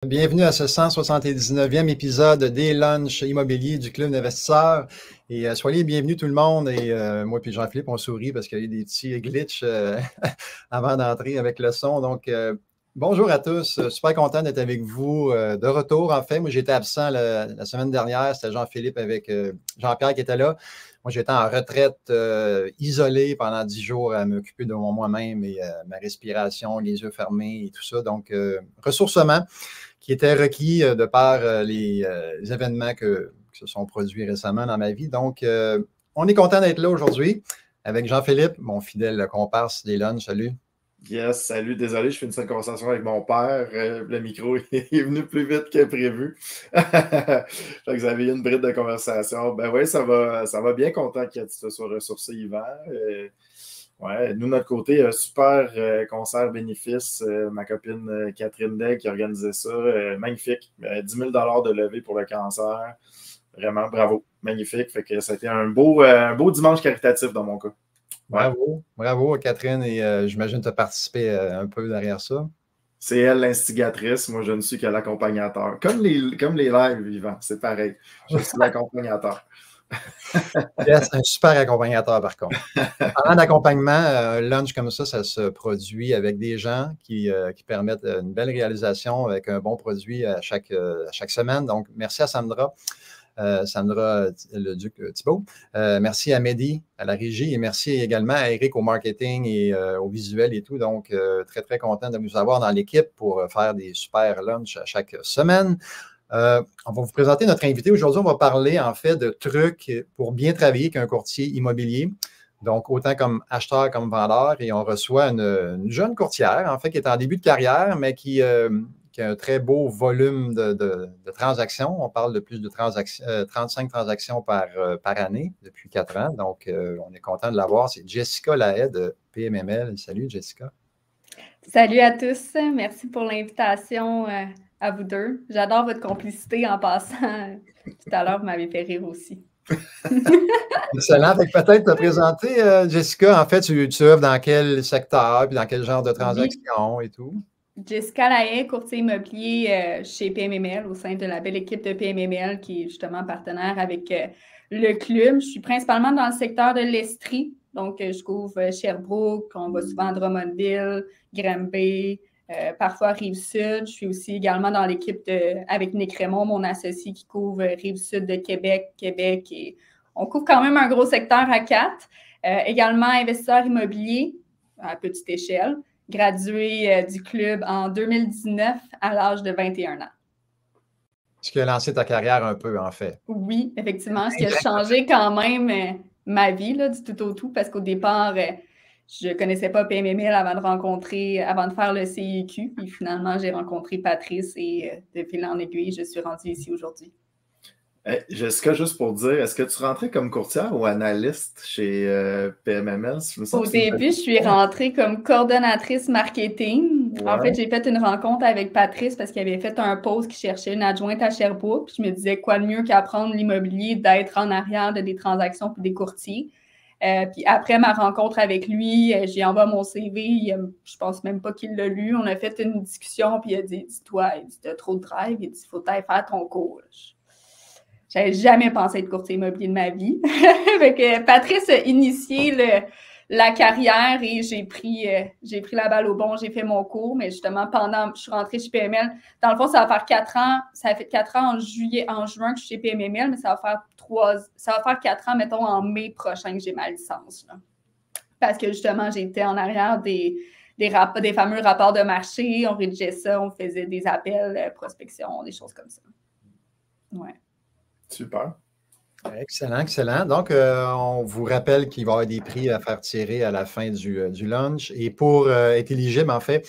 Bienvenue à ce 179e épisode des lunchs immobiliers du Club d'investisseurs. Et soyez bienvenus tout le monde. Et moi puis Jean-Philippe, on sourit parce qu'il y a eu des petits glitches avant d'entrer avec le son. Donc, bonjour à tous. Super content d'être avec vous de retour. En fait, moi, j'étais absent la semaine dernière. C'était Jean-Philippe avec Jean-Pierre qui était là. Moi, j'étais en retraite isolé pendant 10 jours à m'occuper de moi-même et ma respiration, les yeux fermés et tout ça. Donc, ressourcement qui était requis de par les événements qui se sont produits récemment dans ma vie. Donc, on est content d'être là aujourd'hui avec Jean-Philippe, mon fidèle comparse des lunchs. Salut. Yes, salut. Désolé, je fais une conversation avec mon père. Le micro est venu plus vite que prévu. Fait que vous avez eu une bride de conversation. Ben oui, ça va bien. Content que tu te sois ressourcé hiver. Ouais, nous, de notre côté, super concert bénéfice. Ma copine Catherine Day qui organisait ça. Magnifique. 10 000 de levée pour le cancer. Vraiment, bravo. Magnifique. Fait que ça a été un beau dimanche caritatif dans mon cas. Ouais. Bravo Catherine. Et j'imagine que tu as participé un peu derrière ça. C'est elle l'instigatrice. Moi, je ne suis que l'accompagnateur. Comme les lives vivants, c'est pareil. Je suis l'accompagnateur. Yes, un super accompagnateur, par contre. Parlant d'accompagnement, un lunch comme ça se produit avec des gens qui permettent une belle réalisation avec un bon produit à chaque semaine. Donc, merci à Sandra. Sandra le Duc Thibault. Merci à Mehdi à la régie et merci également à Eric au marketing et au visuel et tout. Donc, très, très content de vous avoir dans l'équipe pour faire des super lunchs à chaque semaine. On va vous présenter notre invité. Aujourd'hui, on va parler en fait de trucs pour bien travailler qu'un courtier immobilier. Donc, autant comme acheteur comme vendeur. Et on reçoit une jeune courtière, en fait, qui est en début de carrière, mais qui a un très beau volume de transactions. On parle de plus de 35 transactions par année depuis 4 ans. Donc, on est content de l'avoir. C'est Jessica Lahaye de PMML. Salut, Jessica. Salut à tous. Merci pour l'invitation à vous deux. J'adore votre complicité en passant. Tout à l'heure, vous m'avez fait rire aussi. Excellent. Peut-être te présenter, Jessica. En fait, tu œuvres dans quel secteur puis dans quel genre de transactions et tout? Jessica Lahaye, courtier immobilier chez PMML, au sein de la belle équipe de PMML qui est justement partenaire avec le club. Je suis principalement dans le secteur de l'Estrie. Donc, je couvre Sherbrooke, on va souvent à Drummondville, Granby, parfois Rive-Sud. Je suis aussi également dans l'équipe avec Nick Raymond, mon associé qui couvre Rive-Sud de Québec. Et on couvre quand même un gros secteur à 4. Également investisseur immobilier à petite échelle, gradué du club en 2019 à l'âge de 21 ans. Ce qui a lancé ta carrière un peu, en fait. Oui, effectivement. Ce qui a changé quand même ma vie là, du tout au tout, parce qu'au départ, je ne connaissais pas PMML avant de faire le CIQ. Puis finalement, j'ai rencontré Patrice et de fil en aiguille, je suis rendue ici aujourd'hui. Hey, Jessica, juste pour dire, est-ce que tu rentrais comme courtière ou analyste chez PMML? Au début, je suis rentrée comme coordonnatrice marketing. Ouais. En fait, j'ai fait une rencontre avec Patrice parce qu'il avait fait un post qui cherchait une adjointe à Sherbrooke. Puis je me disais, quoi de mieux qu'apprendre l'immobilier, d'être en arrière de des transactions puis des courtiers. Puis après ma rencontre avec lui, j'ai envoyé mon CV. Je pense même pas qu'il l'a lu. On a fait une discussion, puis il a dit, dis-toi, tu as trop de drive. Il dit, il faut aller faire ton cours. J'avais jamais pensé être courtier immobilier de ma vie. Patrice a initié la carrière et j'ai pris la balle au bon, j'ai fait mon cours, mais justement, je suis rentrée chez PMML. Dans le fond, ça va faire 4 ans. Ça a fait 4 ans en juin que je suis chez PMML, mais ça va faire 4 ans, mettons, en mai prochain que j'ai ma licence. Là. Parce que justement, j'étais en arrière des fameux rapports de marché. On rédigeait ça, on faisait des appels, prospection, des choses comme ça. Ouais. Super. Excellent, excellent. Donc, on vous rappelle qu'il va y avoir des prix à faire tirer à la fin du lunch. Et pour être éligible, en fait,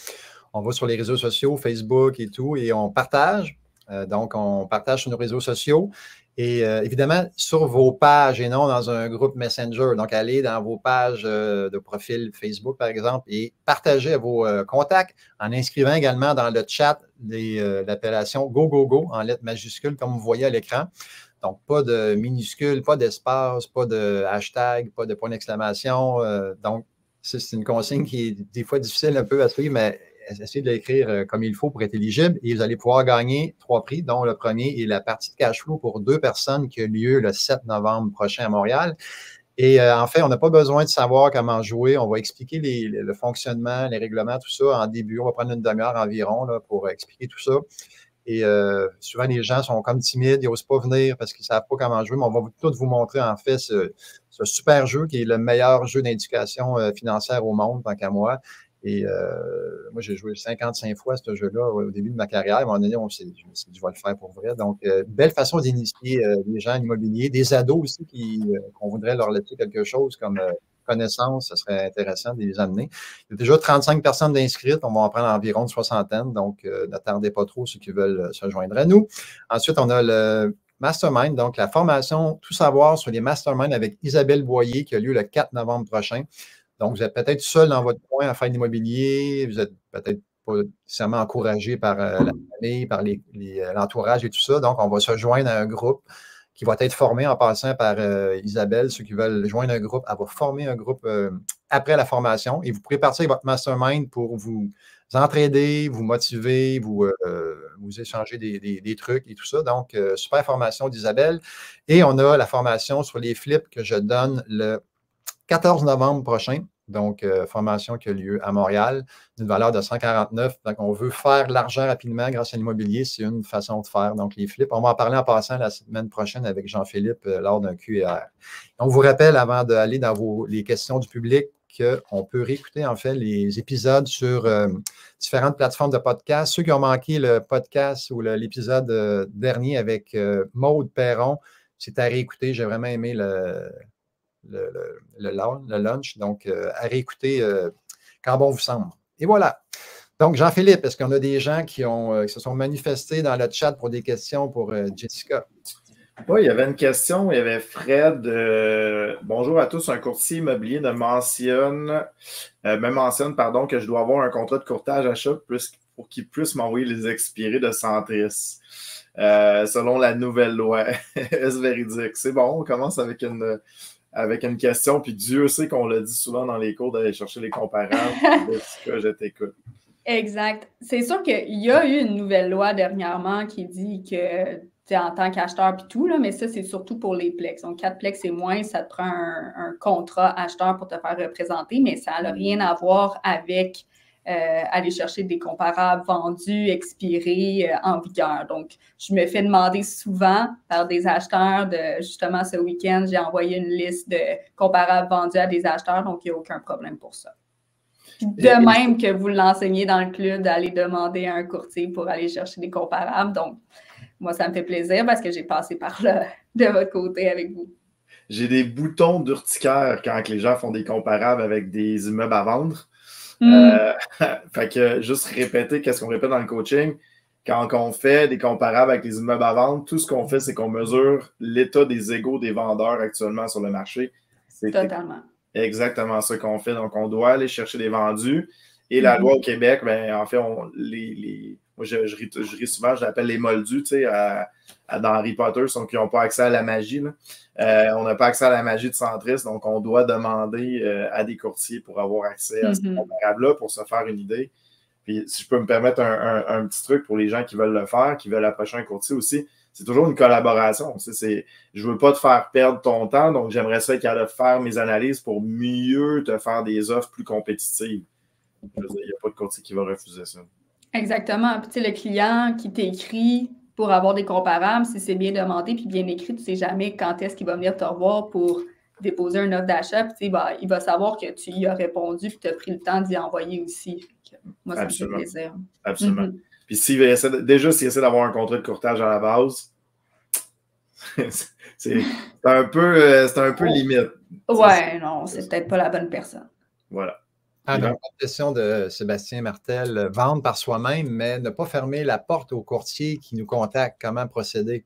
on va sur les réseaux sociaux, Facebook et tout, et on partage. Donc, on partage sur nos réseaux sociaux. Et évidemment, sur vos pages et non dans un groupe Messenger. Donc, allez dans vos pages de profil Facebook, par exemple, et partagez à vos contacts en inscrivant également dans le chat l'appellation Go en lettres majuscules, comme vous voyez à l'écran. Donc, pas de minuscules, pas d'espace, pas de hashtag, pas de point d'exclamation. Donc, c'est une consigne qui est des fois difficile un peu à suivre, mais essayez de l'écrire comme il faut pour être éligible et vous allez pouvoir gagner 3 prix, dont le premier est la partie de cash flow pour 2 personnes qui a lieu le 7 novembre prochain à Montréal. Et en fait, on n'a pas besoin de savoir comment jouer. On va expliquer le fonctionnement, les règlements, tout ça en début. On va prendre une demi-heure environ là, pour expliquer tout ça. Et souvent, les gens sont comme timides, ils n'osent pas venir parce qu'ils ne savent pas comment jouer, mais on va tout vous montrer en fait ce super jeu qui est le meilleur jeu d'éducation financière au monde, tant qu'à moi. Et moi, j'ai joué 55 fois ce jeu-là au début de ma carrière. À un moment donné, je me suis dit, je vais le faire pour vrai. Donc, belle façon d'initier les gens à l'immobilier, des ados aussi qu'on voudrait leur laisser quelque chose comme connaissance, ce serait intéressant de les amener. Il y a déjà 35 personnes d'inscrites, on va en prendre environ une soixantaine, donc n'attendez pas trop ceux qui veulent se joindre à nous. Ensuite, on a le Mastermind, donc la formation Tout savoir sur les Masterminds avec Isabelle Boyer qui a lieu le 4 novembre prochain. Donc, vous êtes peut-être seul dans votre coin à faire de l'immobilier, vous êtes peut-être pas nécessairement encouragé par la famille, par l'entourage et tout ça. Donc, on va se joindre à un groupe qui va être formé en passant par Isabelle. Ceux qui veulent joindre un groupe, elle va former un groupe après la formation et vous pourrez partir avec votre mastermind pour vous entraider, vous motiver, vous échanger des trucs et tout ça. Donc, super formation d'Isabelle. Et on a la formation sur les flips que je donne le 14 novembre prochain. Donc, formation qui a lieu à Montréal, d'une valeur de 149. Donc, on veut faire de l'argent rapidement grâce à l'immobilier. C'est une façon de faire. Donc, les flips, on va en parler en passant la semaine prochaine avec Jean-Philippe lors d'un Q&R. On vous rappelle, avant d'aller dans les questions du public, qu'on peut réécouter, en fait, les épisodes sur différentes plateformes de podcast. Ceux qui ont manqué le podcast ou l'épisode dernier avec Maude Perron, c'est à réécouter. J'ai vraiment aimé le lunch. Donc, à réécouter quand bon vous semble. Et voilà. Donc, Jean-Philippe, est-ce qu'on a des gens qui se sont manifestés dans le chat pour des questions pour Jessica? Oui, il y avait une question. Il y avait Fred. Bonjour à tous. Un courtier immobilier me mentionne que je dois avoir un contrat de courtage achat pour qu'il puisse m'envoyer les expirés de Centris. Selon la nouvelle loi. Est-ce véridique? C'est bon, on commence avec une question, puis Dieu sait qu'on l'a dit souvent dans les cours d'aller chercher les comparables. Jessica, je t'écoute. Exact. C'est sûr qu'il y a eu une nouvelle loi dernièrement qui dit que en tant qu'acheteur puis tout, là, mais ça, c'est surtout pour les plex. Donc, 4 plex et moins, ça te prend un contrat acheteur pour te faire représenter, mais ça n'a rien à voir avec aller chercher des comparables vendus, expirés, en vigueur. Donc, je me fais demander souvent par des acheteurs justement, ce week-end, j'ai envoyé une liste de comparables vendus à des acheteurs, donc il n'y a aucun problème pour ça. Puis de même que vous l'enseignez dans le club d'aller demander à un courtier pour aller chercher des comparables. Donc, moi, ça me fait plaisir parce que j'ai passé par là de votre côté avec vous. J'ai des boutons d'urticaire quand les gens font des comparables avec des immeubles à vendre. Fait que juste répéter qu'est-ce qu'on répète dans le coaching. Quand on fait des comparables avec les immeubles à vendre, tout ce qu'on fait, c'est qu'on mesure l'état des égos des vendeurs actuellement sur le marché. C'est totalement exactement ça qu'on fait. Donc, on doit aller chercher des vendus. Et la loi au Québec, ben, en fait, moi, je ris souvent, je l'appelle les moldus, tu sais, dans Harry Potter, sont qui n'ont pas accès à la magie. Là. On n'a pas accès à la magie de Centris, donc on doit demander à des courtiers pour avoir accès à ce comparable-là pour se faire une idée. Puis, si je peux me permettre un petit truc pour les gens qui veulent le faire, qui veulent approcher un courtier aussi, c'est toujours une collaboration. Je ne veux pas te faire perdre ton temps, donc j'aimerais ça être capable de faire mes analyses pour mieux te faire des offres plus compétitives. Il n'y a pas de courtier qui va refuser ça. Exactement. Puis, tu sais, le client qui t'écrit pour avoir des comparables, si c'est bien demandé puis bien écrit, tu ne sais jamais quand est-ce qu'il va venir te revoir pour déposer une offre d'achat. Puis, tu sais, il va savoir que tu y as répondu puis tu as pris le temps d'y envoyer aussi. Moi, ça me fait plaisir. Absolument. Puis, s'il essaie d'avoir un contrat de courtage à la base, c'est un peu limite. Ouais, non, c'est peut-être pas la bonne personne. Voilà. Une question de Sébastien Martel, vendre par soi-même, mais ne pas fermer la porte aux courtiers qui nous contactent. Comment procéder?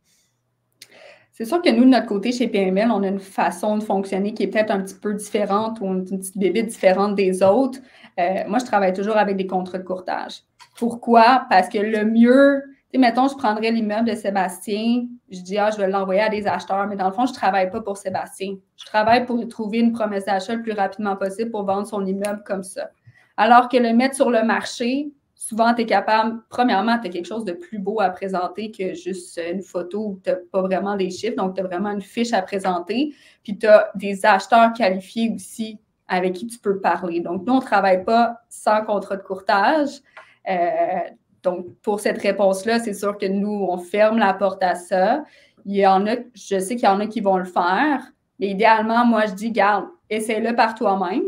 C'est sûr que nous, de notre côté, chez PML, on a une façon de fonctionner qui est peut-être un petit peu différente ou une petite bébite différente des autres. Moi, je travaille toujours avec des contrats de courtage. Pourquoi? Parce que le mieux, tu sais, mettons, je prendrais l'immeuble de Sébastien, je dis, je vais l'envoyer à des acheteurs, mais dans le fond, je ne travaille pas pour Sébastien. Je travaille pour trouver une promesse d'achat le plus rapidement possible pour vendre son immeuble comme ça. Alors que le mettre sur le marché, souvent, tu es capable, premièrement, tu as quelque chose de plus beau à présenter que juste une photo où tu n'as pas vraiment des chiffres, donc tu as vraiment une fiche à présenter, puis tu as des acheteurs qualifiés aussi avec qui tu peux parler. Donc, nous, on ne travaille pas sans contrat de courtage. Donc, pour cette réponse-là, c'est sûr que nous, on ferme la porte à ça. Il y en a, je sais qu'il y en a qui vont le faire, mais idéalement, moi, je dis, garde, essaie-le par toi-même.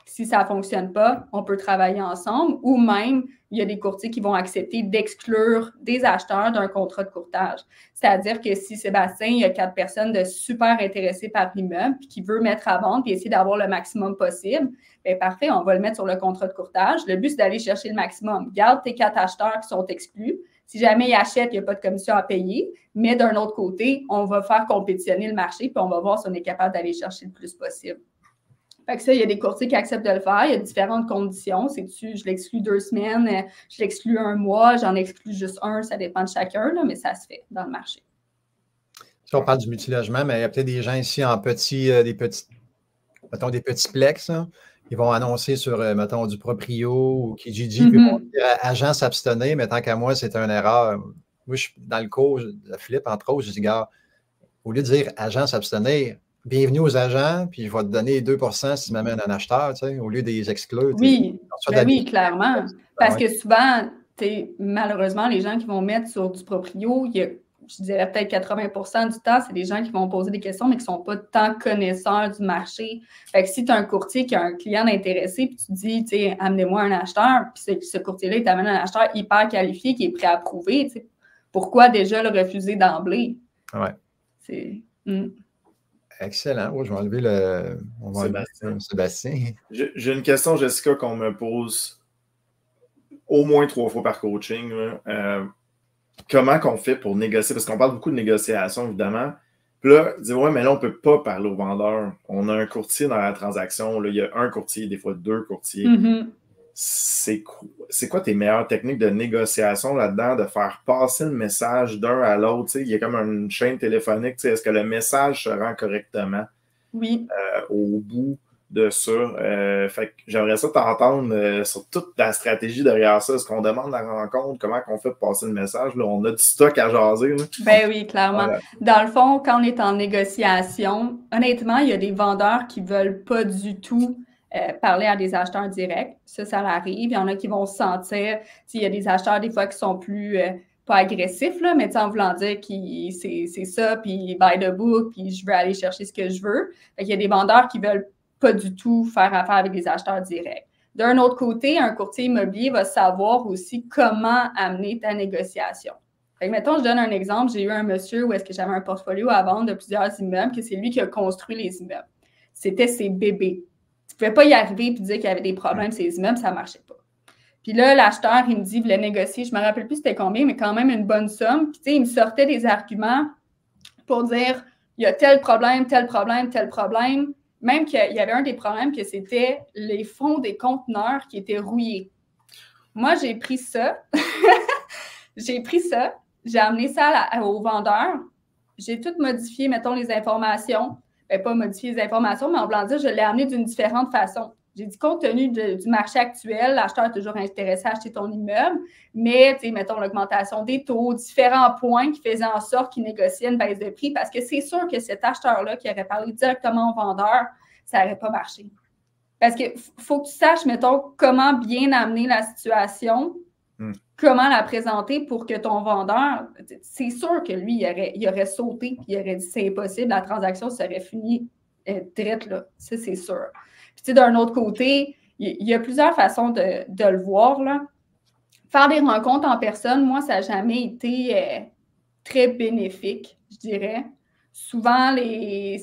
Si ça ne fonctionne pas, on peut travailler ensemble, ou même, il y a des courtiers qui vont accepter d'exclure des acheteurs d'un contrat de courtage. C'est-à-dire que si Sébastien, il y a 4 personnes de super intéressées par l'immeuble, puis qui veut mettre à vendre, puis essayer d'avoir le maximum possible, bien parfait, on va le mettre sur le contrat de courtage. Le but, c'est d'aller chercher le maximum. Garde tes 4 acheteurs qui sont exclus. Si jamais ils achètent, il n'y a pas de commission à payer. Mais d'un autre côté, on va faire compétitionner le marché, puis on va voir si on est capable d'aller chercher le plus possible. Fait que ça, il y a des courtiers qui acceptent de le faire. Il y a différentes conditions. C'est-tu, je l'exclus 2 semaines, je l'exclus 1 mois, j'en exclus juste 1, ça dépend de chacun, là, mais ça se fait dans le marché. Si on parle du multilogement, mais il y a peut-être des gens ici en petits plex, hein. Ils vont annoncer sur, mettons, du Proprio ou Kijiji, puis ils vont dire agent s'abstenir, mais tant qu'à moi, c'est une erreur. Moi, je suis dans le cours de Philippe, entre autres, je dis, gars, au lieu de dire agent s'abstenir, bienvenue aux agents, puis je vais te donner 2 si tu m'amènes un acheteur, tu sais, au lieu de les exclure. Oui, oui, clairement. Parce que souvent, malheureusement, les gens qui vont mettre sur du Proprio, je dirais peut-être 80 du temps, c'est des gens qui vont poser des questions, mais qui ne sont pas tant connaisseurs du marché. Fait que si tu as un courtier qui a un client intéressé, puis tu dis, tu sais, amenez-moi un acheteur, puis ce courtier-là, il t'amène un acheteur hyper qualifié qui est prêt à prouver, tu sais, pourquoi déjà le refuser d'emblée? Ouais. C'est... Excellent. Oh, je vais enlever Sébastien. J'ai une question, Jessica, qu'on me pose au moins 3 fois par coaching. Comment qu'on fait pour négocier? Parce qu'on parle beaucoup de négociation, évidemment. Puis là, dis ouais, mais là, on ne peut pas parler au vendeur. On a un courtier dans la transaction. Là, il y a un courtier, des fois 2 courtiers. C'est quoi tes meilleures techniques de négociation là-dedans, de faire passer le message d'un à l'autre? Il y a comme une chaîne téléphonique. Est-ce que le message se rend correctement au bout de ça? Fait que j'aimerais ça t'entendre sur toute la stratégie derrière ça. Est-ce qu'on demande la rencontre? Comment on fait pour passer le message? Là, on a du stock à jaser. Là. Ben oui, clairement. Voilà. Dans le fond, quand on est en négociation, honnêtement, il y a des vendeurs qui ne veulent pas du tout parler à des acheteurs directs. Ça arrive. Il y en a qui vont se sentir, il y a des acheteurs des fois qui sont plus, pas agressifs, là, mais en voulant dire que c'est ça, puis by the book, puis je veux aller chercher ce que je veux. Fait qu'il y a des vendeurs qui veulent pas du tout faire affaire avec des acheteurs directs. D'un autre côté, un courtier immobilier va savoir aussi comment amener ta négociation. Fait que, mettons, je donne un exemple. J'ai eu un monsieur où est-ce que j'avais un portfolio à vendre de plusieurs immeubles, que c'est lui qui a construit les immeubles. C'était ses bébés. Tu ne pouvais pas y arriver et dire qu'il y avait des problèmes sur ces immeubles, ça ne marchait pas. Puis là, l'acheteur, il me dit, il voulait négocier, je ne me rappelle plus c'était combien, mais quand même une bonne somme. Puis tu sais, il me sortait des arguments pour dire, il y a tel problème, tel problème, tel problème. Même qu'il y avait un des problèmes que c'était les fonds des conteneurs qui étaient rouillés. Moi, j'ai pris ça. J'ai amené ça au vendeur. J'ai tout modifié, mettons, les informations. Pas modifier les informations, mais en blanc dire, je l'ai amené d'une différente façon. J'ai dit, compte tenu du marché actuel, l'acheteur est toujours intéressé à acheter ton immeuble, mais, mettons, l'augmentation des taux, différents points qui faisaient en sorte qu'il négociait une baisse de prix, parce que c'est sûr que cet acheteur-là qui aurait parlé directement au vendeur, ça n'aurait pas marché. Parce qu'il faut que tu saches, mettons, comment bien amener la situation, comment la présenter pour que ton vendeur, c'est sûr que lui, il aurait sauté, puis il aurait dit, c'est impossible, la transaction serait finie direct là. Ça, c'est sûr. Puis, d'un autre côté, il y a plusieurs façons de le voir, là. Faire des rencontres en personne, moi, ça n'a jamais été très bénéfique, je dirais. Souvent,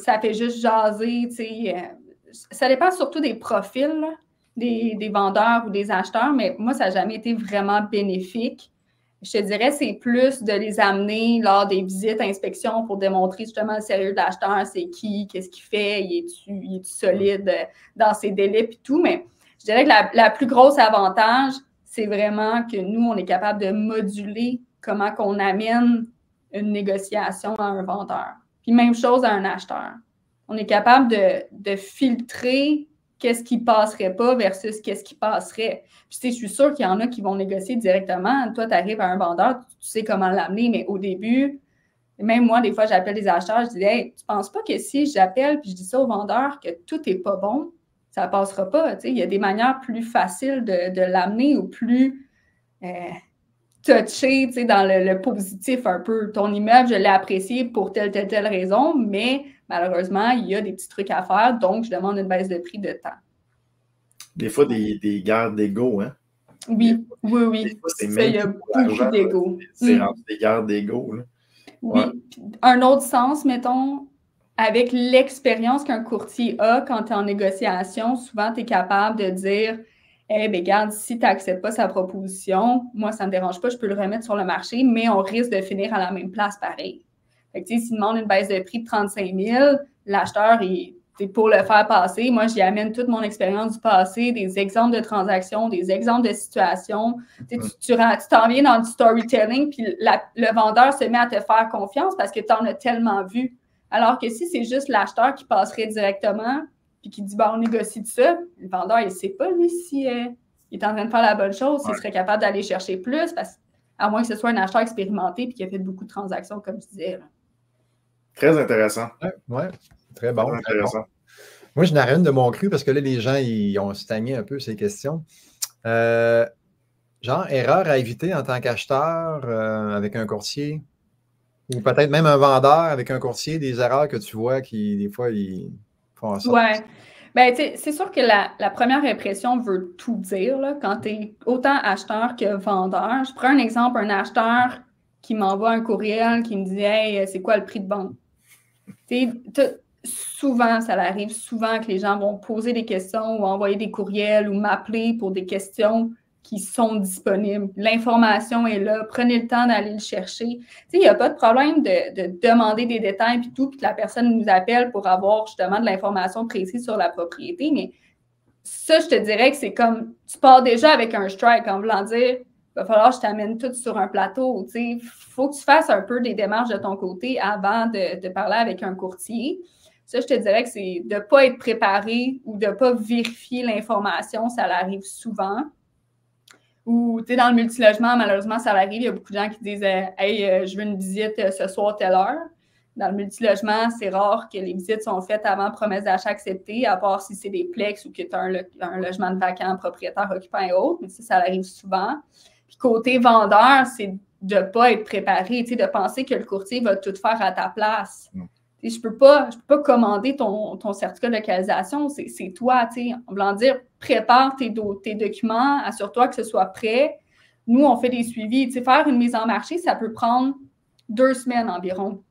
ça fait juste jaser, tu sais. Ça dépend surtout des profils, là, des vendeurs ou des acheteurs, mais moi, ça n'a jamais été vraiment bénéfique. Je te dirais, c'est plus de les amener lors des visites, inspections pour démontrer justement le sérieux de l'acheteur, c'est qui, qu'est-ce qu'il fait, il est-tu solide dans ses délais et tout. Mais je dirais que la plus grosse avantage, c'est vraiment que nous, on est capable de moduler comment qu'on amène une négociation à un vendeur. Puis même chose à un acheteur. On est capable de filtrer qu'est-ce qui ne passerait pas versus qu'est-ce qui passerait. Puis, je suis sûre qu'il y en a qui vont négocier directement. Toi, tu arrives à un vendeur, tu sais comment l'amener, mais au début, même moi, des fois, j'appelle des acheteurs, je dis « Hey, tu ne penses pas que si j'appelle puis je dis ça au vendeur que tout n'est pas bon, ça ne passera pas. » Il y a des manières plus faciles de l'amener ou plus touché dans le positif un peu. Ton immeuble, je l'ai apprécié pour telle raison, mais malheureusement, il y a des petits trucs à faire, donc je demande une baisse de prix de temps. Des fois, des guerres d'ego, hein? Oui. Des fois, c'est même il y a beaucoup d'ego. C'est rendu des guerres d'ego. Oui. Ouais. Un autre sens, mettons, avec l'expérience qu'un courtier a quand tu es en négociation, souvent, tu es capable de dire « Eh bien, regarde, si tu n'acceptes pas sa proposition, moi, ça ne me dérange pas, je peux le remettre sur le marché, mais on risque de finir à la même place pareil. » Fait que, s'il demande une baisse de prix de 35 000, l'acheteur est pour le faire passer. Moi, j'y amène toute mon expérience du passé, des exemples de transactions, des exemples de situations. Tu t'en viens dans du storytelling, puis le vendeur se met à te faire confiance parce que tu en as tellement vu. Alors que si c'est juste l'acheteur qui passerait directement puis qui dit « on négocie de ça », le vendeur, il ne sait pas, lui, si il est en train de faire la bonne chose, s'il serait capable d'aller chercher plus, à moins que ce soit un acheteur expérimenté puis qui a fait beaucoup de transactions, comme je disais. Là. Très intéressant. Oui, très bon. Très intéressant. Bon. Moi, je n'arrête une de mon cru parce que là, les gens, ils ont stagné un peu ces questions. Genre, erreur à éviter en tant qu'acheteur avec un courtier ou peut-être même un vendeur avec un courtier, des erreurs que tu vois qui, des fois, ils font en sorte. Oui. Bien, c'est sûr que la première impression veut tout dire là, quand tu es autant acheteur que vendeur. Je prends un exemple, un acheteur qui m'envoie un courriel qui me dit « Hey, c'est quoi le prix de vente? » Souvent, ça arrive souvent que les gens vont poser des questions ou envoyer des courriels ou m'appeler pour des questions qui sont disponibles. L'information est là. Prenez le temps d'aller le chercher. Il n'y a pas de problème de demander des détails puis tout, puis que la personne nous appelle pour avoir justement de l'information précise sur la propriété. Mais ça, je te dirais que c'est comme, tu pars déjà avec un strike en voulant dire, il va falloir que je t'amène tout sur un plateau. Il faut que tu fasses un peu des démarches de ton côté avant de parler avec un courtier. Ça, je te dirais que c'est de ne pas être préparé ou de ne pas vérifier l'information, ça l'arrive souvent. Ou, tu sais, dans le multilogement, malheureusement, ça arrive. Il y a beaucoup de gens qui disent « Hey, je veux une visite ce soir, telle heure. » Dans le multilogement, c'est rare que les visites sont faites avant promesse d'achat acceptée, à part si c'est des plex ou que tu as un logement de vacant, propriétaire occupant et autres. Mais ça arrive souvent. Puis côté vendeur, c'est de ne pas être préparé, tu sais, de penser que le courtier va tout faire à ta place. Je ne peux pas commander ton certificat de localisation, c'est toi, tu sais. En voulant dire, prépare tes documents, assure-toi que ce soit prêt. Nous, on fait des suivis. Tu sais, faire une mise en marché, ça peut prendre 2 semaines environ.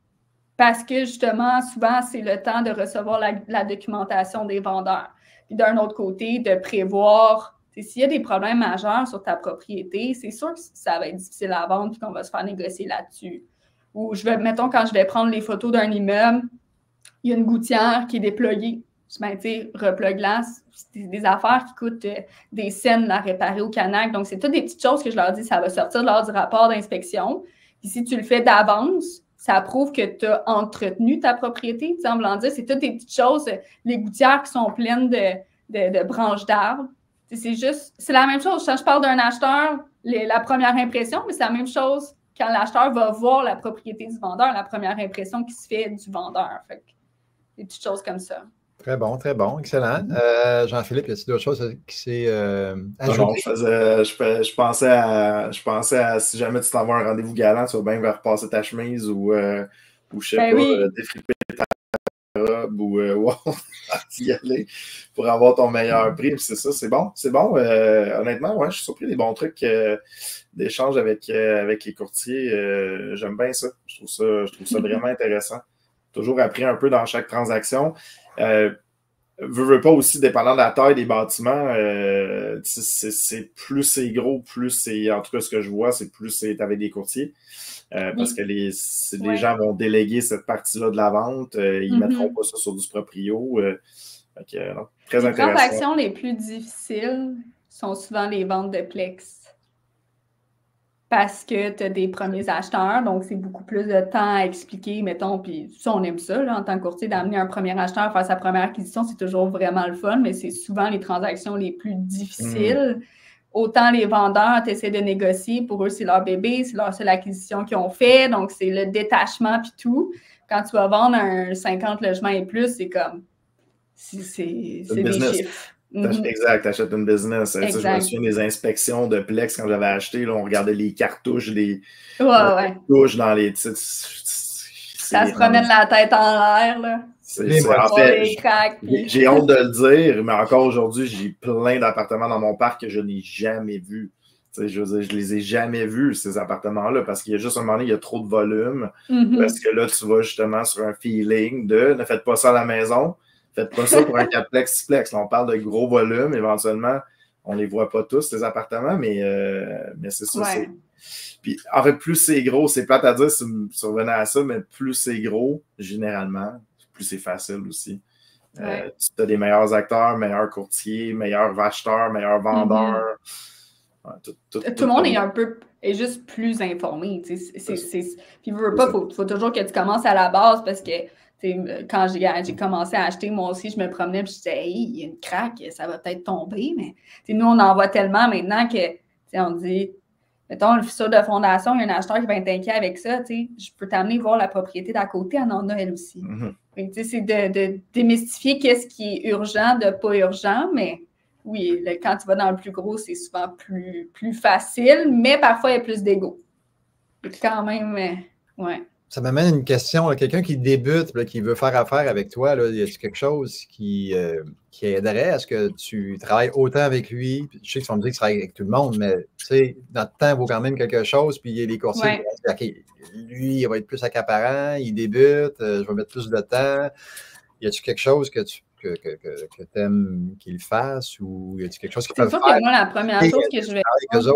Parce que, justement, souvent, c'est le temps de recevoir la documentation des vendeurs. Puis d'un autre côté, de prévoir, s'il y a des problèmes majeurs sur ta propriété, c'est sûr que ça va être difficile à vendre et qu'on va se faire négocier là-dessus. Ou, mettons, quand je vais prendre les photos d'un immeuble, il y a une gouttière qui est déployée. Ben, tu sais, replogue-la, c'est des affaires qui coûtent des cents à réparer au Canac. Donc, c'est toutes des petites choses que je leur dis, ça va sortir lors du rapport d'inspection. Puis si tu le fais d'avance, ça prouve que tu as entretenu ta propriété. Tu sais, en voulant dire, c'est toutes des petites choses, les gouttières qui sont pleines de branches d'arbres. C'est la même chose. Quand je parle d'un acheteur, la première impression, mais c'est la même chose quand l'acheteur va voir la propriété du vendeur, la première impression qui se fait du vendeur. Fait que, des petites choses comme ça. Très bon, excellent. Jean-Philippe, y a-t-il d'autres choses qui s'est ajoutées? Non, je pensais à si jamais tu t'envoies un rendez-vous galant, tu vas bien repasser ta chemise ou je sais pas, défriper ta robe ou y aller pour avoir ton meilleur prix. C'est ça, c'est bon. Honnêtement, ouais, je suis surpris des bons trucs d'échange avec les courtiers. J'aime bien ça. Je trouve ça vraiment intéressant. Toujours appris un peu dans chaque transaction. Veux pas aussi, dépendant de la taille des bâtiments, c'est plus c'est gros, plus c'est, en tout cas ce que je vois, c'est plus c'est avec des courtiers. Parce que les gens vont déléguer cette partie-là de la vente, ils ne mettront pas ça sur du proprio. Très intéressant. Les transactions les plus difficiles sont souvent les ventes de plex. parce que tu as des premiers acheteurs, donc c'est beaucoup plus de temps à expliquer, mettons, puis ça, on aime ça, là, en tant que courtier, d'amener un premier acheteur à faire sa première acquisition, c'est toujours vraiment le fun, mais c'est souvent les transactions les plus difficiles. Autant les vendeurs, tu essaies de négocier, pour eux, c'est leur bébé, c'est leur seule acquisition qu'ils ont fait, donc c'est le détachement puis tout. Quand tu vas vendre un 50 logements et plus, c'est comme, c'est des chiffres. Exact, tu achètes une business. Ça, je me souviens des inspections de Plex quand j'avais acheté, là, on regardait les cartouches, cartouches dans les titres. Ça se promène la tête en l'air, là. En fait, j'ai honte de le dire, mais encore aujourd'hui, j'ai plein d'appartements dans mon parc que je n'ai jamais vus. Je veux dire, je les ai jamais vus, ces appartements-là, parce qu'il y a juste un moment donné, il y a trop de volume. Parce que là, tu vas justement sur un feeling de ne faites pas ça à la maison. Faites pas ça pour un 4plex, 6plex. Là, on parle de gros volumes. Éventuellement, on ne les voit pas tous, ces appartements, mais c'est ça. Ouais. Puis, en fait, plus c'est gros, c'est plate à dire si tu revenais à ça, mais plus c'est gros, généralement, plus c'est facile aussi. Ouais. Tu as des meilleurs acteurs, meilleurs courtiers, meilleurs acheteurs, meilleurs vendeurs. Tout le monde est juste plus informé. Puis, il faut toujours que tu commences à la base parce que quand j'ai commencé à acheter, moi aussi, je me promenais et je disais, hey, il y a une craque, ça va peut-être tomber. Mais nous, on en voit tellement maintenant que on dit, mettons, le futur de fondation, il y a un acheteur qui va être inquiet avec ça. Je peux t'amener voir la propriété d'à côté, elle en a elle aussi. C'est de démystifier qu'est-ce qui est urgent, de pas urgent, mais oui, quand tu vas dans le plus gros, c'est souvent plus facile, mais parfois, il y a plus d'ego. Quand même, ouais. Ça m'amène à une question. Quelqu'un qui débute, là, qui veut faire affaire avec toi, là, y a-t-il quelque chose qui aiderait à ce que tu travailles autant avec lui? Je sais que tu vas me dire que tu travailles avec tout le monde, mais tu sais, notre temps vaut quand même quelque chose. Puis il y a les courtiers qui vont dire, OK, lui, il va être plus accaparant, il débute, je vais mettre plus de temps. Y a-t-il quelque chose que tu aimes qu'il fasse ou y a-t-il quelque chose qu'il peut faire? C'est sûr que moi, la première chose que je vais faire.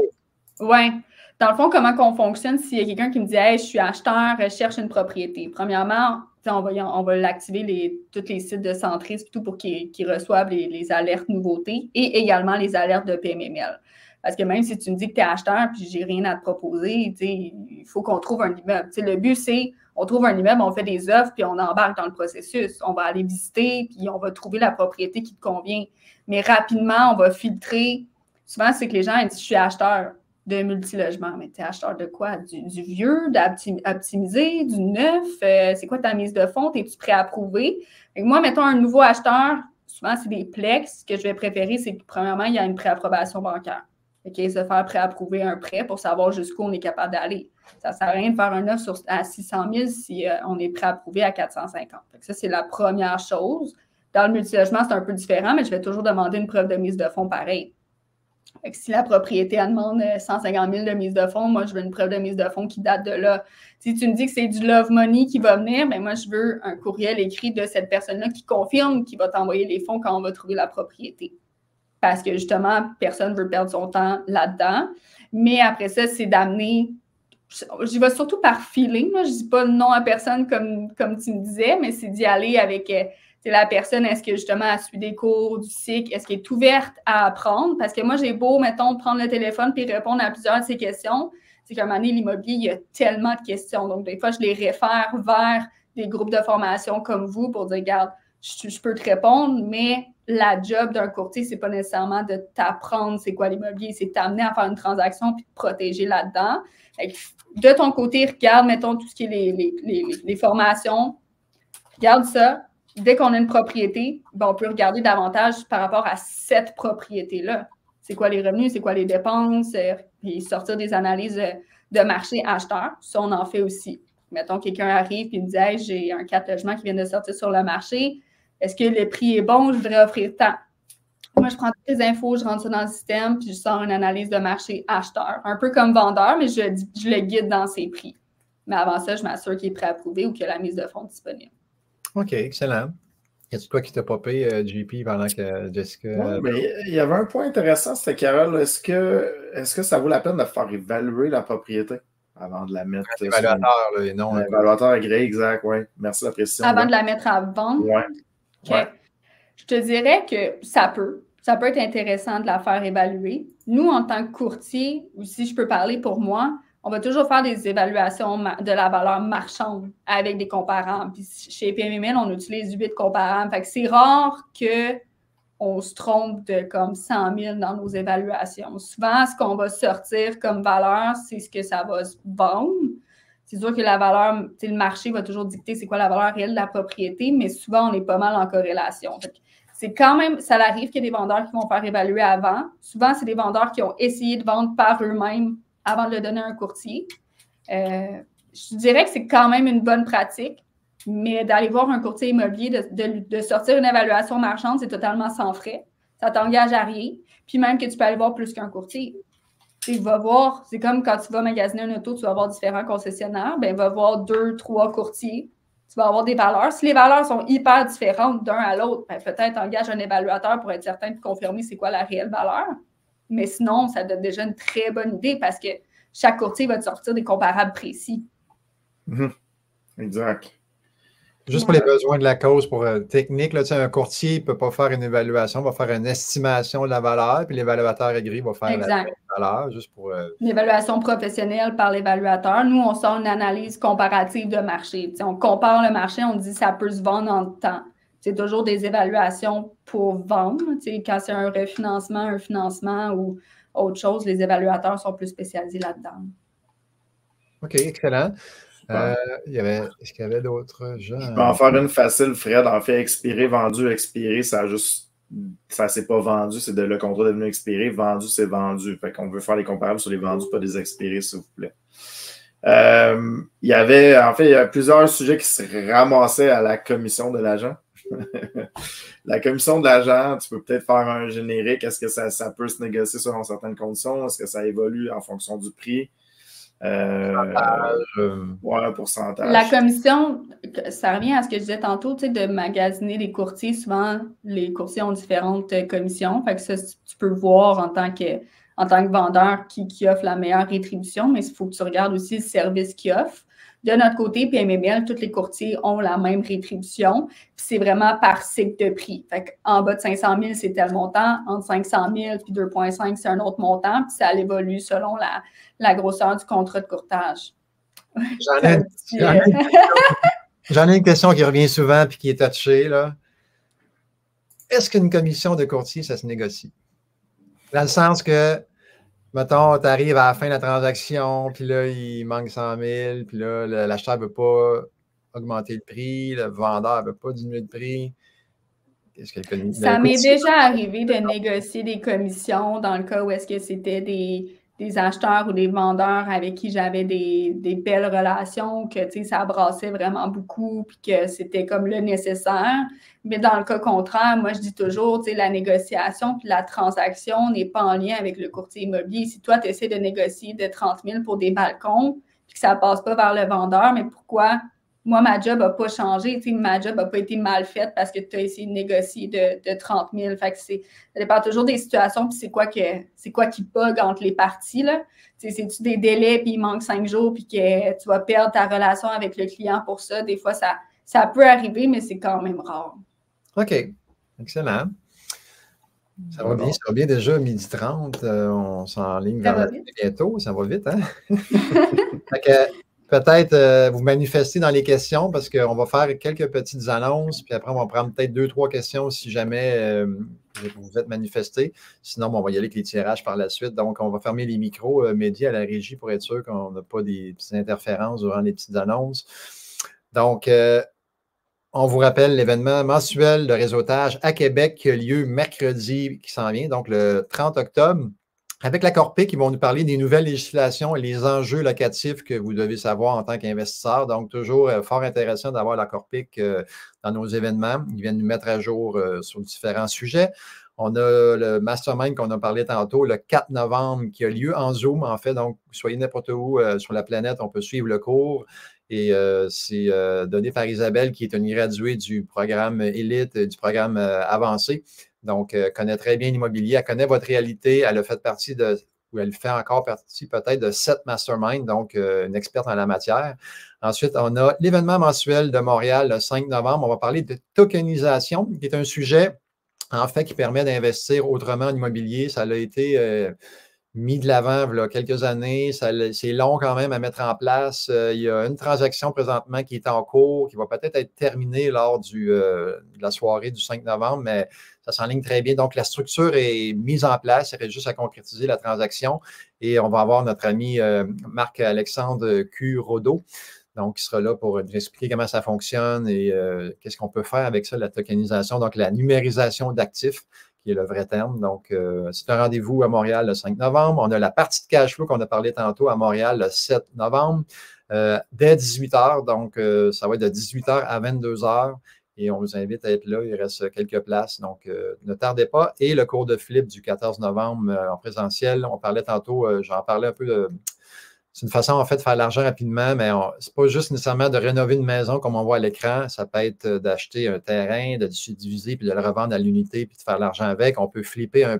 Oui. Dans le fond, comment on fonctionne s'il y a quelqu'un qui me dit « Hey, je suis acheteur, je cherche une propriété ». Premièrement, on va l'activer tous les sites de Centris tout pour qu'ils reçoivent les alertes nouveautés et également les alertes de PMML. Parce que même si tu me dis que tu es acheteur puis j'ai rien à te proposer, il faut qu'on trouve un immeuble. Le but, c'est on trouve un immeuble, on fait des offres puis on embarque dans le processus. On va aller visiter puis on va trouver la propriété qui te convient. Mais rapidement, on va filtrer. Souvent, c'est que les gens disent « Je suis acheteur ». De multilogement. Mais tu es acheteur de quoi? Du vieux, d'optimiser, du neuf? C'est quoi ta mise de fonds? Es-tu prêt à approuver? Moi, mettons un nouveau acheteur, souvent c'est des plex. Ce que je vais préférer, c'est que premièrement, il y a une préapprobation bancaire. Se faire préapprouver un prêt pour savoir jusqu'où on est capable d'aller. Ça ne sert à rien de faire un offre à 600 000 si on est préapprouvé à 450. Ça, c'est la première chose. Dans le multilogement, c'est un peu différent, mais je vais toujours demander une preuve de mise de fonds pareil. Si la propriété elle demande 150 000 de mise de fonds, moi, je veux une preuve de mise de fonds qui date de là. Si tu me dis que c'est du love money qui va venir, bien, moi, je veux un courriel écrit de cette personne-là qui confirme qu'il va t'envoyer les fonds quand on va trouver la propriété. Parce que, justement, personne ne veut perdre son temps là-dedans. Mais après ça, c'est d'amener... J'y vais surtout par feeling. Moi, je ne dis pas non à personne comme tu me disais, mais c'est d'y aller avec... la personne, est-ce que justement elle suit des cours du cycle? Est-ce qu'elle est ouverte à apprendre? Parce que moi, j'ai beau, mettons, prendre le téléphone puis répondre à plusieurs de ces questions. C'est qu'à un moment donné, l'immobilier, il y a tellement de questions. Donc, des fois, je les réfère vers des groupes de formation comme vous pour dire, regarde, je peux te répondre, mais la job d'un courtier, c'est pas nécessairement de t'apprendre c'est quoi l'immobilier, c'est de t'amener à faire une transaction puis de te protéger là-dedans. De ton côté, regarde, mettons, tout ce qui est les formations. Regarde ça. Dès qu'on a une propriété, on peut regarder davantage par rapport à cette propriété-là. C'est quoi les revenus, c'est quoi les dépenses, et sortir des analyses de marché acheteur. Ça, on en fait aussi. Mettons, quelqu'un arrive et me dit hey, « j'ai un 4 logements qui vient de sortir sur le marché. Est-ce que le prix est bon? Je voudrais offrir tant. » Moi, je prends toutes les infos, je rentre ça dans le système, puis je sors une analyse de marché acheteur. Un peu comme vendeur, mais je le guide dans ses prix. Mais avant ça, je m'assure qu'il est préapprouvé ou qu'il y a la mise de fonds disponible. OK, excellent. Y a-t-il quoi qui t'a popé, JP, pendant que Jessica... Oui, mais il y avait un point intéressant, c'était Carole, est-ce que ça vaut la peine de faire évaluer la propriété avant de la mettre... Un évaluateur, là, non. Un évaluateur agréé, exact, oui. Merci de la précision. Avant de la mettre à vendre? Oui. OK. Ouais. Je te dirais que ça peut. ça peut être intéressant de la faire évaluer. Nous, en tant que courtier, ou si je peux parler pour moi, on va toujours faire des évaluations de la valeur marchande avec des comparables. Puis chez PMML, on utilise 8 comparables. Fait que c'est rare qu'on se trompe de comme 100 000 dans nos évaluations. Souvent, ce qu'on va sortir comme valeur, c'est ce que ça va se vendre. C'est sûr que la valeur, le marché va toujours dicter c'est quoi la valeur réelle de la propriété, mais souvent, on est pas mal en corrélation. Fait que c'est quand même, ça arrive qu'il y ait des vendeurs qui vont faire évaluer avant. Souvent, c'est des vendeurs qui ont essayé de vendre par eux-mêmes avant de le donner à un courtier. Je dirais que c'est quand même une bonne pratique, mais d'aller voir un courtier immobilier, de sortir une évaluation marchande, c'est totalement sans frais. Ça ne t'engage à rien. Puis même que tu peux aller voir plus qu'un courtier. Tu vas voir, c'est comme quand tu vas magasiner une auto, tu vas voir différents concessionnaires, bien, va voir 2, 3 courtiers. Tu vas avoir des valeurs. Si les valeurs sont hyper différentes d'un à l'autre, bien, peut-être engage un évaluateur pour être certain de confirmer c'est quoi la réelle valeur. Mais sinon, ça donne déjà une très bonne idée parce que chaque courtier va te sortir des comparables précis. Exact. Juste pour les besoins de la cause, pour technique, là, un courtier ne peut pas faire une évaluation, va faire une estimation de la valeur, puis l'évaluateur aigri va faire la valeur, juste pour... Une évaluation professionnelle par l'évaluateur. Nous, on sort une analyse comparative de marché. T'sais, on compare le marché, on dit ça peut se vendre en temps. C'est toujours des évaluations pour vendre. Quand c'est un refinancement, un financement ou autre chose, les évaluateurs sont plus spécialisés là-dedans. OK, excellent. Est-ce qu'il y avait d'autres gens? Je peux en faire une facile, Fred. En fait, expiré, vendu, expiré, ça s'est pas vendu, c'est le contrat devenu expiré. Vendu, c'est vendu. Fait qu'on veut faire les comparables sur les vendus, pas des expirés, s'il vous plaît. Il y a plusieurs sujets qui se ramassaient à la commission de l'agent. La commission de l'agent, tu peux peut-être faire un générique. Est-ce que ça peut se négocier selon certaines conditions? Est-ce que ça évolue en fonction du prix? Pourcentage. La commission, ça revient à ce que je disais tantôt, de magasiner les courtiers. Souvent, les courtiers ont différentes commissions. Fait que ça, tu peux voir en tant que vendeur qui offre la meilleure rétribution, mais il faut que tu regardes aussi le service qu'il offre. De notre côté, PMML, tous les courtiers ont la même rétribution. Puis c'est vraiment par cycle de prix. Fait en bas de 500 000, c'est tel montant. Entre 500 000 puis 2,5, c'est un autre montant. Puis ça évolue selon la grosseur du contrat de courtage. J'en ai une question qui revient souvent et qui est touchée, là. Est-ce qu'une commission de courtier, ça se négocie? Dans le sens que, mettons, tu arrives à la fin de la transaction, puis là, il manque 100 000, puis là, l'acheteur ne veut pas augmenter le prix, le vendeur ne veut pas diminuer le prix. Ça m'est déjà arrivé de négocier des commissions dans le cas où est-ce que c'était des acheteurs ou des vendeurs avec qui j'avais des belles relations, que ça brassait vraiment beaucoup, puis que c'était comme le nécessaire. Mais dans le cas contraire, moi, je dis toujours, la négociation puis la transaction n'est pas en lien avec le courtier immobilier. Si toi, tu essaies de négocier de 30 000 pour des balcons, puis que ça ne passe pas vers le vendeur, mais pourquoi? Moi, ma job n'a pas changé. Ma job n'a pas été mal faite parce que tu as essayé de négocier de 30 000. Fait que ça dépend toujours des situations. Puis c'est quoi qui bug entre les parties, là? C'est-tu des délais, puis il manque 5 jours, puis que tu vas perdre ta relation avec le client pour ça? Des fois, ça peut arriver, mais c'est quand même rare. OK. Excellent. Ça va bien déjà, 12h30. On s'enligne vers bientôt. Ça va vite, hein? Fait que, peut-être vous manifester dans les questions parce qu'on va faire quelques petites annonces, puis après, on va prendre peut-être 2-3 questions si jamais vous êtes manifestés. Sinon, on va y aller avec les tirages par la suite. Donc, on va fermer les micros, Mehdi à la régie pour être sûr qu'on n'a pas des petites interférences durant les petites annonces. Donc, on vous rappelle l'événement mensuel de réseautage à Québec qui a lieu mercredi qui s'en vient, donc le 30 octobre. Avec la Corpic, ils vont nous parler des nouvelles législations et les enjeux locatifs que vous devez savoir en tant qu'investisseur. Donc, toujours fort intéressant d'avoir la Corpic dans nos événements. Ils viennent nous mettre à jour sur différents sujets. On a le mastermind qu'on a parlé tantôt, le 4 novembre, qui a lieu en Zoom, en fait. Donc, soyez n'importe où sur la planète, on peut suivre le cours. Et c'est donné par Isabelle, qui est une graduée du programme Élite, du programme avancé. Donc, connaît très bien l'immobilier, elle connaît votre réalité, elle a fait partie ou elle fait encore partie peut-être de 7 masterminds, donc une experte en la matière. Ensuite, on a l'événement mensuel de Montréal le 5 novembre. On va parler de tokenisation, qui est un sujet en fait, qui permet d'investir autrement en immobilier. Ça a été mis de l'avant il y a quelques années. C'est long quand même à mettre en place. Il y a une transaction présentement qui est en cours, qui va peut-être être terminée lors de la soirée du 5 novembre, mais ça s'enligne très bien. Donc, la structure est mise en place. Il reste juste à concrétiser la transaction. Et on va avoir notre ami Marc-Alexandre Q. Rodeau, donc, qui sera là pour nous expliquer comment ça fonctionne et qu'est-ce qu'on peut faire avec ça, la tokenisation, donc la numérisation d'actifs, qui est le vrai terme. Donc, c'est un rendez-vous à Montréal le 5 novembre. On a la partie de cash flow qu'on a parlé tantôt à Montréal le 7 novembre, dès 18 h. Donc, ça va être de 18 h à 22 h. Et on vous invite à être là. Il reste quelques places. Donc, ne tardez pas. Et le cours de flip du 14 novembre en présentiel. On parlait tantôt, j'en parlais un peu c'est une façon, en fait, de faire de l'argent rapidement, mais ce n'est pas juste nécessairement de rénover une maison comme on voit à l'écran. Ça peut être d'acheter un terrain, de le subdiviser, puis de le revendre à l'unité, puis de faire de l'argent avec. On peut flipper un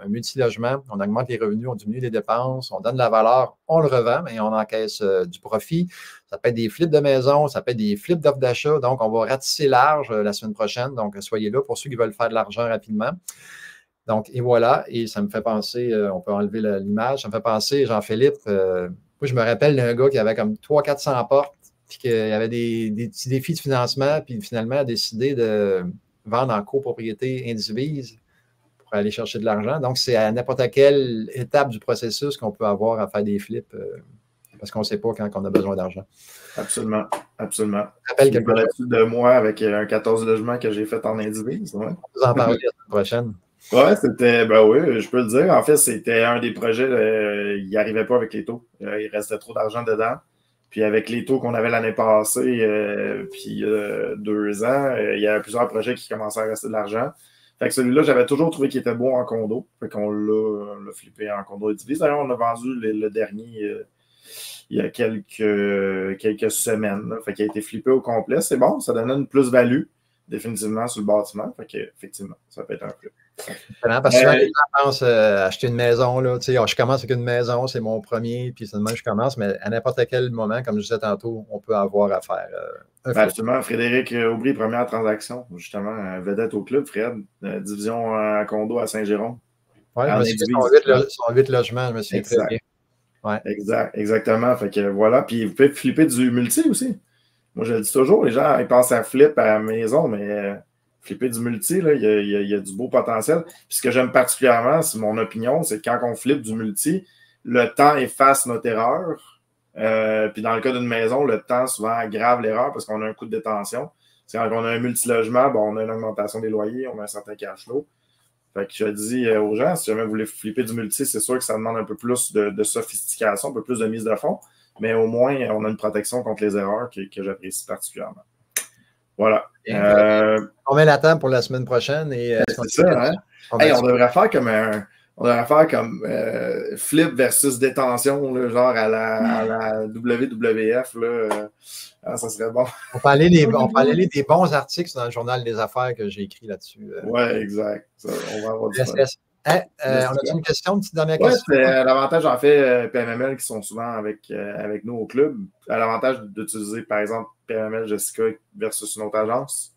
multilogement. On augmente les revenus, on diminue les dépenses, on donne de la valeur, on le revend, mais on encaisse du profit. Ça peut être des flips de maison, ça peut être des flips d'offres d'achat. Donc, on va ratisser large la semaine prochaine. Donc, soyez là pour ceux qui veulent faire de l'argent rapidement. Donc, et voilà, et ça me fait penser, on peut enlever l'image, ça me fait penser, Jean-Philippe, moi, je me rappelle d'un gars qui avait comme 300-400 portes, puis qu'il avait des petits défis de financement, puis finalement a décidé de vendre en copropriété indivise pour aller chercher de l'argent. Donc, c'est à n'importe quelle étape du processus qu'on peut avoir à faire des flips, parce qu'on ne sait pas quand on a besoin d'argent. Absolument, absolument. Je rappelle quelque chose de moi avec un 14 logements que j'ai fait en indivise. Ouais. On va vous en parler la semaine prochaine. Ouais, c'était, ben oui, je peux le dire. En fait, c'était un des projets, il n'y arrivait pas avec les taux. Il restait trop d'argent dedans. Puis avec les taux qu'on avait l'année passée, puis 2 ans, il y avait plusieurs projets qui commençaient à rester de l'argent. Fait que celui-là, j'avais toujours trouvé qu'il était bon en condo. Fait qu'on l'a flippé en condo indivise. D'ailleurs, on a vendu le dernier il y a quelques semaines. Là. Fait qu'il a été flippé au complet. C'est bon, ça donnait une plus-value définitivement sur le bâtiment. Fait qu'effectivement, ça peut être un flip. Parce que souvent, les gens pensent acheter une maison, là, je commence avec une maison, c'est mon premier, puis c'est demain je commence, mais à n'importe quel moment, comme je disais tantôt, on peut avoir à faire un flip. Justement, Frédéric Aubry, première transaction, justement, vedette au club, Fred, division à condo à Saint-Jérôme. Oui, je me souviens, son 8 logements, je me souviens très bien. Ouais. Exactement, fait que voilà, puis vous pouvez flipper du multi aussi. Moi, je le dis toujours, les gens, ils pensent à flip à la maison, mais... flipper du multi, là, il y a du beau potentiel. Puis ce que j'aime particulièrement, c'est mon opinion, c'est que quand on flippe du multi, le temps efface notre erreur. Puis dans le cas d'une maison, le temps souvent aggrave l'erreur parce qu'on a un coût de détention. C'est quand on a un multilogement, on a une augmentation des loyers, on a un certain cash flow. Fait que je dis aux gens, si jamais vous voulez flipper du multi, c'est sûr que ça demande un peu plus de sophistication, un peu plus de mise de fonds, mais au moins, on a une protection contre les erreurs que j'apprécie particulièrement. Voilà. On met la table pour la semaine prochaine. C'est ça, hein? Hey, on devrait faire comme flip versus détention, là, genre à la WWF. Là, ça serait bon. On peut aller lire des bons articles dans le journal des affaires que j'ai écrit là-dessus. Oui, exact. Ça, on va avoir du fun. On a une question, une petite dernière question? Oui, c'est l'avantage, en fait, PMML qui sont souvent avec nous au club. L'avantage d'utiliser, par exemple, PMML Jessica versus une autre agence.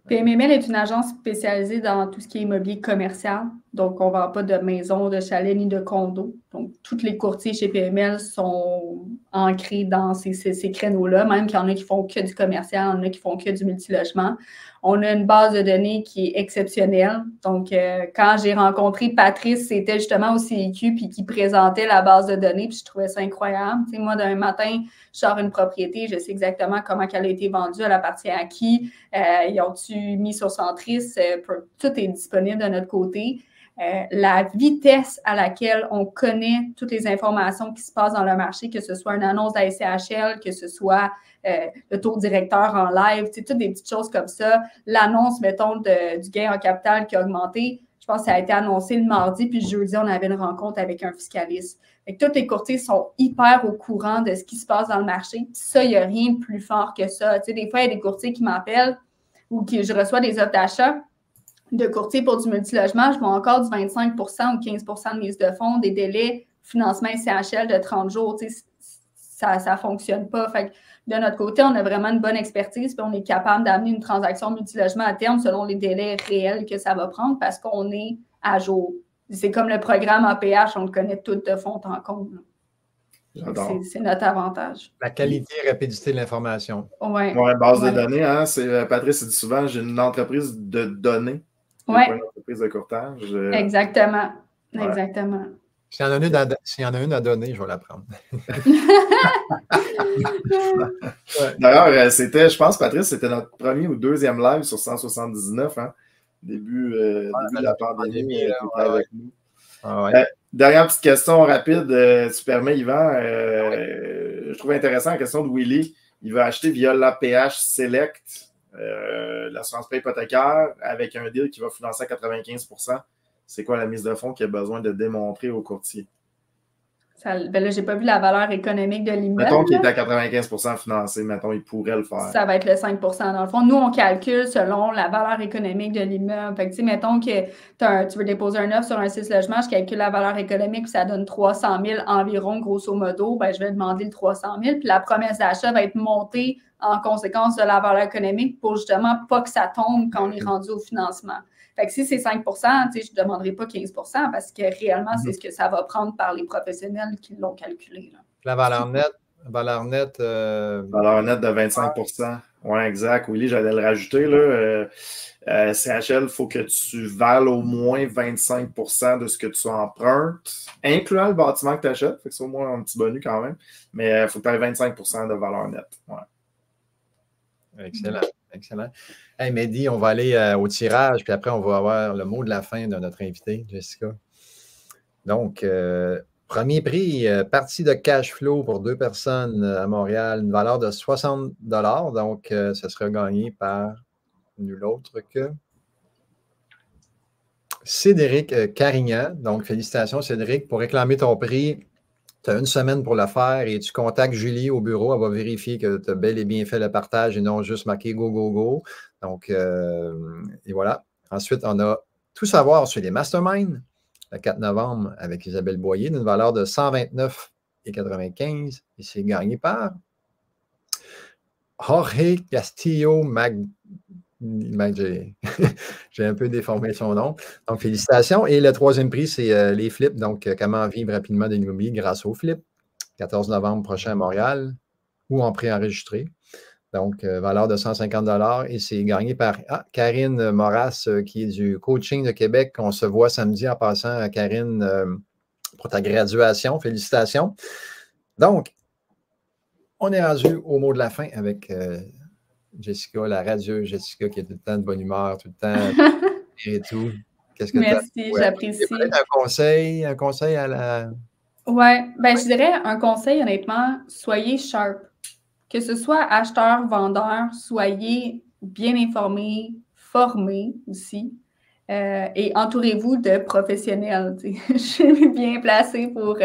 PMML est une agence spécialisée dans tout ce qui est immobilier commercial. Donc, on ne vend pas de maison, de chalet ni de condo. Donc, tous les courtiers chez PMML sont ancrés dans ces créneaux-là, même qu'il y en a qui font que du commercial, il y en a qui font que du multilogement. On a une base de données qui est exceptionnelle. Donc, quand j'ai rencontré Patrice, c'était justement au CIQ puis qui présentait la base de données, puis je trouvais ça incroyable. Tu sais, moi, d'un matin, je sors une propriété, je sais exactement comment elle a été vendue, elle appartient à qui, ils ont-tu mis sur Centris, tout est disponible de notre côté. La vitesse à laquelle on connaît toutes les informations qui se passent dans le marché, que ce soit une annonce de la SCHL, que ce soit le taux directeur en live, toutes des petites choses comme ça. L'annonce, mettons, du gain en capital qui a augmenté, je pense que ça a été annoncé le mardi, puis le jeudi, on avait une rencontre avec un fiscaliste. Fait que tous les courtiers sont hyper au courant de ce qui se passe dans le marché. Puis ça, il n'y a rien de plus fort que ça. Des fois, il y a des courtiers qui m'appellent ou que je reçois des offres d'achat de courtier pour du multilogement, je vois encore du 25 ou 15 de mise de fonds, des délais financement SCHL de 30 jours. ça ne fonctionne pas. Fait que de notre côté, on a vraiment une bonne expertise, puis on est capable d'amener une transaction multilogement à terme selon les délais réels que ça va prendre parce qu'on est à jour. C'est comme le programme APH, on le connaît tout de fond en comble. C'est notre avantage. La qualité et rapidité de l'information. Oui. Ouais, base de données, hein? Patrice dit souvent, j'ai une entreprise de données. Oui. Pas une entreprise de courtage. Exactement. Ouais. Exactement. S'il y en a une à donner, je vais la prendre. D'ailleurs, je pense, Patrice, c'était notre premier ou deuxième live sur 179, hein? Début de la pandémie, tu étais avec nous. Dernière petite question rapide, tu permets, Yvan. Je trouve intéressant la question de Willy. Il va acheter via l'APH Select l'assurance paie hypothécaire avec un deal qui va financer à 95%. C'est quoi la mise de fonds qu'il a besoin de démontrer au courtier? Ben là, j'ai pas vu la valeur économique de l'immeuble. Mettons qu'il est à 95% financé, mettons, il pourrait le faire. Ça va être le 5%. Dans le fond, nous, on calcule selon la valeur économique de l'immeuble. Fait que, tu sais, mettons que tu veux déposer un offre sur un 6 logements, je calcule la valeur économique, puis ça donne 300 000 environ, grosso modo. Ben, je vais demander le 300 000, puis la promesse d'achat va être montée en conséquence de la valeur économique pour justement pas que ça tombe quand on est rendu au financement. Fait que si c'est 5 je ne demanderai pas 15 parce que réellement, c'est ce que ça va prendre par les professionnels qui l'ont calculé. Là. La valeur nette. Valeur nette de 25 Oui, exact. Oui, j'allais le rajouter. Là. CHL, il faut que tu vales au moins 25 de ce que tu empruntes, incluant le bâtiment que tu achètes. Fait que c'est au moins un petit bonus quand même. Mais il faut que tu aies 25 de valeur nette. Ouais. Excellent. Excellent. Hey, Mehdi, on va aller au tirage, puis après, on va avoir le mot de la fin de notre invité, Jessica. Donc, premier prix, partie de cash flow pour 2 personnes à Montréal, une valeur de 60 $. Donc, ce sera gagné par nul autre que Cédric Carignan. Donc, félicitations, Cédric. Pour réclamer ton prix, tu as une semaine pour le faire et tu contactes Julie au bureau. Elle va vérifier que tu as bel et bien fait le partage et non juste marqué go, go, go. Donc, et voilà. Ensuite, on a tout savoir sur les masterminds le 4 novembre avec Isabelle Boyer d'une valeur de 129,95 et c'est gagné par Jorge Castillo j'ai un peu déformé son nom. Donc, félicitations. Et le troisième prix, c'est les flips. Donc, comment vivre rapidement de l'immobilier grâce aux flips. 14 novembre prochain à Montréal ou en préenregistré. Donc, valeur de 150 $ et c'est gagné par Karine Moras, qui est du coaching de Québec. On se voit samedi en passant, Karine, pour ta graduation. Félicitations. Donc, on est rendu au mot de la fin avec Jessica, la radieuse Jessica, qui est tout le temps de bonne humeur, tout le temps et tout. Qu'est-ce que merci, j'apprécie. Un conseil à la... Oui, ben, je dirais un conseil, honnêtement, soyez sharp. Que ce soit acheteur, vendeur, soyez bien informés, formés aussi. Et entourez-vous de professionnels. Je suis bien placée pour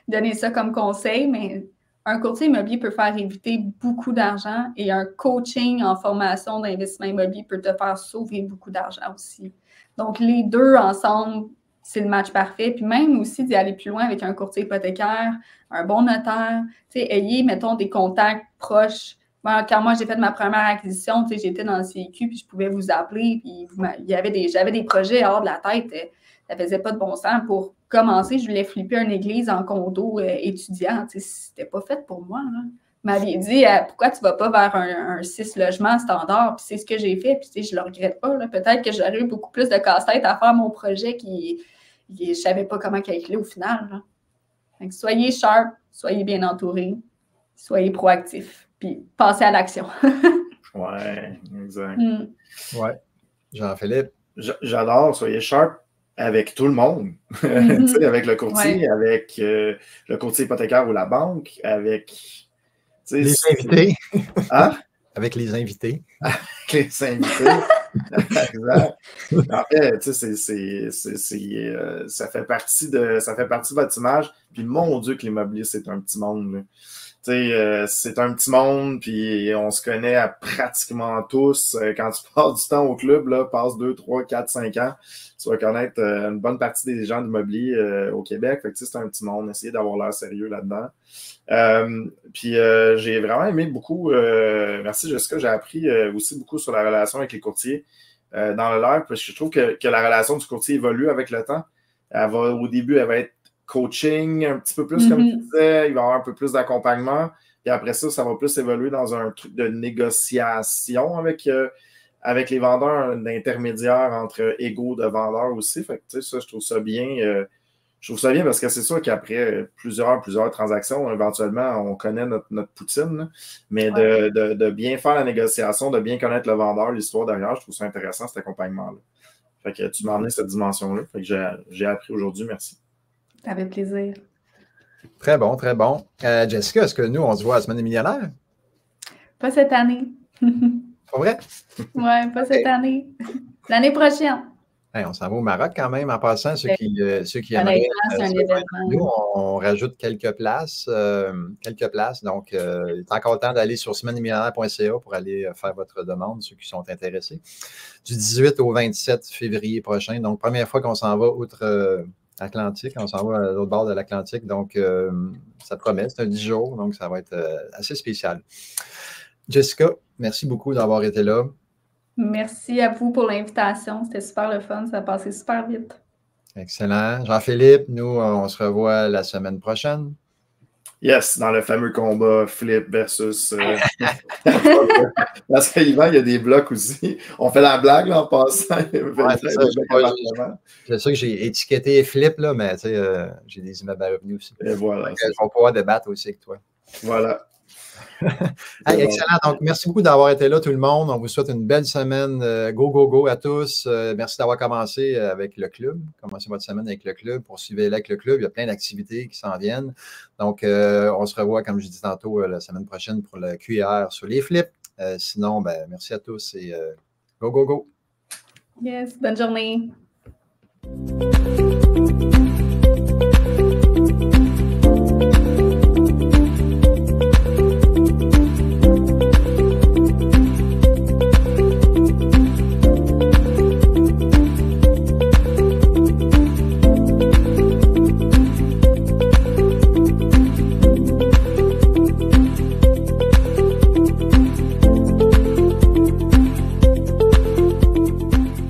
donner ça comme conseil, mais un courtier immobilier peut faire éviter beaucoup d'argent et un coaching en formation d'investissement immobilier peut te faire sauver beaucoup d'argent aussi. Donc, les deux ensemble, c'est le match parfait. Puis même aussi d'y aller plus loin avec un courtier hypothécaire, un bon notaire. Ayez, mettons, des contacts proches. Quand moi, j'ai fait ma première acquisition, j'étais dans le CQ, puis je pouvais vous appeler, puis j'avais des projets hors de la tête. Ça faisait pas de bon sens. Pour commencer, je voulais flipper une église en condo étudiant. C'était pas fait pour moi. Là. Vous m'aviez dit, pourquoi tu ne vas pas vers un 6 logements standard? Puis c'est ce que j'ai fait, puis je ne le regrette pas. Peut-être que j'aurais eu beaucoup plus de casse-tête à faire mon projet je ne savais pas comment calculer au final. Là. Donc, soyez sharp, soyez bien entourés, soyez proactifs, puis passez à l'action. Oui, exact. Oui, Jean-Philippe. J'adore, soyez sharp avec tout le monde. Avec le courtier, avec le courtier hypothécaire ou la banque, avec... Les invités. Hein? Avec les invités. Les invités. Exact. En fait, ça fait partie de votre image. Puis mon Dieu que l'immobilier, c'est un petit monde. c'est un petit monde, puis on se connaît à pratiquement tous. Quand tu passes du temps au club, là, passe 2, 3, 4, 5 ans, tu vas connaître une bonne partie des gens d'immobilier au Québec. Fait que c'est un petit monde, essayer d'avoir l'air sérieux là-dedans. Puis j'ai vraiment aimé beaucoup, merci Jessica, j'ai appris aussi beaucoup sur la relation avec les courtiers dans le leur, parce que je trouve que la relation du courtier évolue avec le temps. Au début, elle va être coaching un petit peu plus, comme tu disais, il va y avoir un peu plus d'accompagnement, puis après ça, ça va plus évoluer dans un truc de négociation avec les vendeurs, d'intermédiaire entre égaux de vendeurs aussi. Fait que, tu sais, ça, je trouve ça bien. Je trouve ça bien parce que c'est sûr qu'après plusieurs transactions, éventuellement, on connaît notre poutine, là. Mais de bien faire la négociation, de bien connaître le vendeur, l'histoire derrière, je trouve ça intéressant, cet accompagnement-là. Fait que tu m'as amené cette dimension-là. Fait que j'ai appris aujourd'hui, merci. Ça fait plaisir. Très bon, très bon. Jessica, est-ce que nous, on se voit à la Semaine des millionnaires? Pas cette année. Pas vrai? Oui, pas cette année. L'année prochaine. Hey, on s'en va au Maroc quand même en passant, ceux qui aimeraient. C'est un événement. Nous, on rajoute quelques places. Donc, il est encore le temps d'aller sur semaine-millionnaire.ca pour aller faire votre demande, ceux qui sont intéressés. Du 18 au 27 février prochain. Donc, première fois qu'on s'en va outre Atlantique. On s'en va à l'autre bord de l'Atlantique. Donc, ça promet. C'est un 10 jours. Donc, ça va être assez spécial. Jessica, merci beaucoup d'avoir été là. Merci à vous pour l'invitation. C'était super le fun. Ça a passé super vite. Excellent. Jean-Philippe, nous, on se revoit la semaine prochaine. Yes, dans le fameux combat Flip versus... Parce qu'Yvan, il y a des blocs aussi. On fait la blague là, en passant. Ouais, c'est ça que j'ai étiqueté Flip, là, mais tu sais, j'ai des immeubles à revenus aussi. Et voilà. On va pouvoir débattre aussi avec toi. Voilà. Hey, excellent. Donc, merci beaucoup d'avoir été là, tout le monde. On vous souhaite une belle semaine. Go, go, go à tous. Merci d'avoir commencé avec le club. Commencez votre semaine avec le club. Poursuivez-la avec le club. Il y a plein d'activités qui s'en viennent. Donc, on se revoit, comme je dis tantôt, la semaine prochaine pour le QR sur les flips. Sinon, merci à tous et go, go, go. Yes, bonne journée.